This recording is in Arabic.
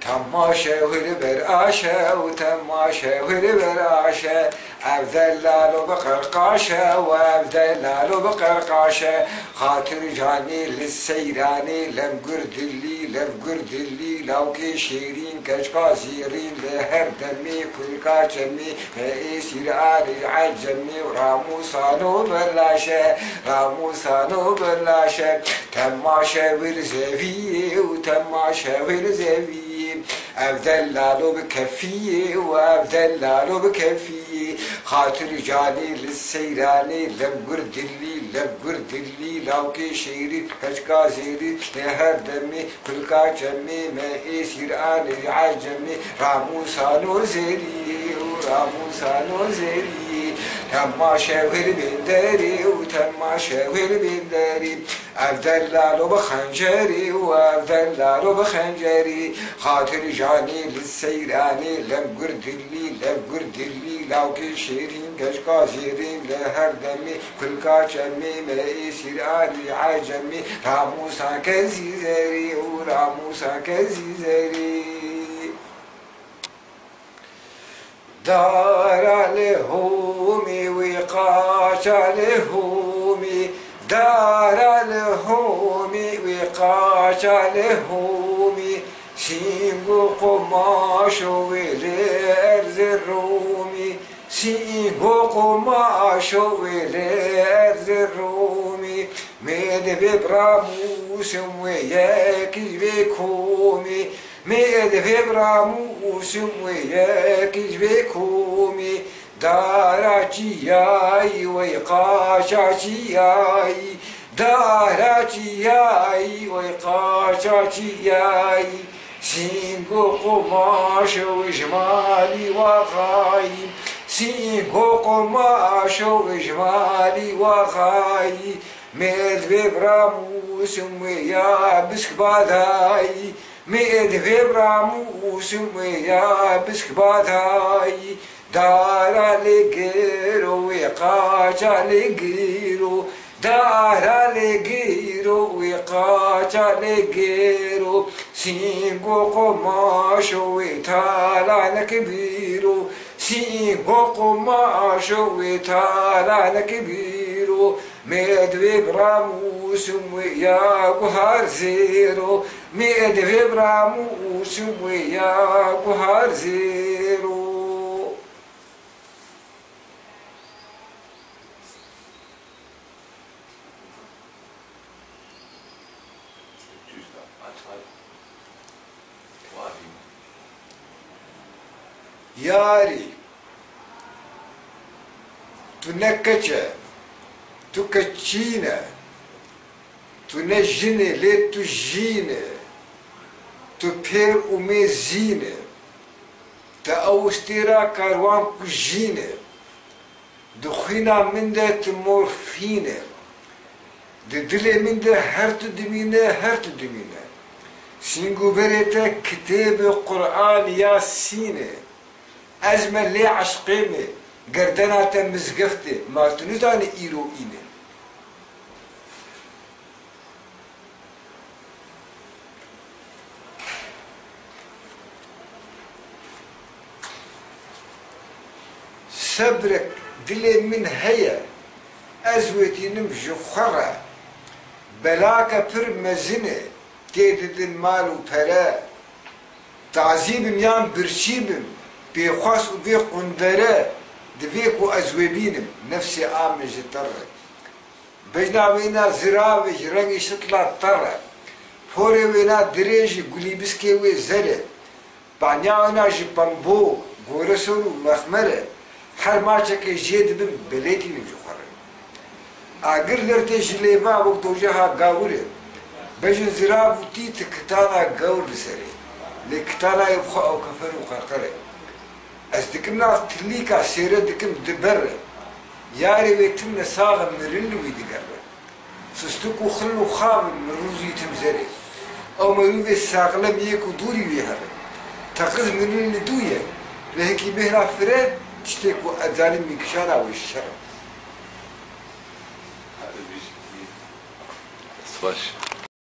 تماشا والبراشة وتماشا والبراشة أبذلال بقرقاشة وأبذلال بقرقاشة خاطر جاني للسيراني لم قردلي لم قردلي لو كي شيرين كشكا زيرين لهر دمي كل كاشمي فإيسير آلي عجمي وراموسانو بلاشة راموسانو بلاشة تماشا والزفي وتماشا والزفي أبذلالو بكفي وأبذلالو بكفي خاطر جاني للسيراني لم قردلي لم قردلي لو كي شيري كشكا زيري نهر دمي كل كاشمي ما يصير آلي عجمي راموسانو زيري وراموسانو زيري تماشا والبندري وتماشا والبندري أبذلالو بخنجري وأبذلالو بخنجري خاطر جاني للسيراني لم قردلي لم قردلي لو كي شيرين كشكا زيرين لهر دمي كل كاشمي ما يصير آلي عجمي راموسا كزيزري وراموسا كزيزري دار الهومي وقاش الهومي دار الهومي وقاش الهومي سينغو قماش والأرز الرومي سينغو قماش والأرز الرومي ميد ببراموس وياكي بكومي ميد ببراموس وياكي بكومي داراتياي ويقاشاتياي داراتياي ويقاشاتياي سينغو قماش وجمالي وغاي سينغو قماش وجمالي وغاي ميد ببراموس ويا بسك باداي ميد ببراموس ويا بسك باداي دار لغيرو وقاچا لغيرو دار لغيرو وقاچا لغيرو سينغو قماش ويتالا نكبيرو سينغو قماش ويتالا نكبيرو ميدوي براموس ويا قهار زيرو ميدوي براموس ويا قهار زيرو ياري تنكتش تكتشينا تنجيني لتجينا تبير أميزينا تأوستيرا كاروان كجينا دخينا من ده تمورفينا دلي من ده هرت دمينا هرت دمينا سينغو بريتا كتاب القرآن ياسينه أزمة لي عشقيمي قردنا تمزقفتي ما تنزاني إيرو إيني صبرك دلي من هيا أزوتي نمشي خرا بلاك بر مزنه تيدد المال وبرا تعذيب يام برشيبم بيخاص وبي قندرة دبيكو أزوبينم نفسي آمن جتر بجنا وينا زراوي رنگي شطلا تر فوري وينا دريجي قولي بسكي وي زلة بانيا وينا جي بامبو غورسورو مخمرة هر ماچكي جيد بم بليتي نمجو خرر اگر لرتي جليبا وقتو جها قاوري بجن زراو تيت كتانا قاور بسري لكتانا يبخو او كفر وقرقره أصدقنا تليكا سيرة دكم دبر ياري ويتم نساغ مرلو ويدقر سستوكو خلو خام من روزي تمزري أو مروي ساغلم يكو دوري ويهر تقز مرلو دوية لهكي مهلا فرد تشتكو أداني مكشانا والشرم Baş.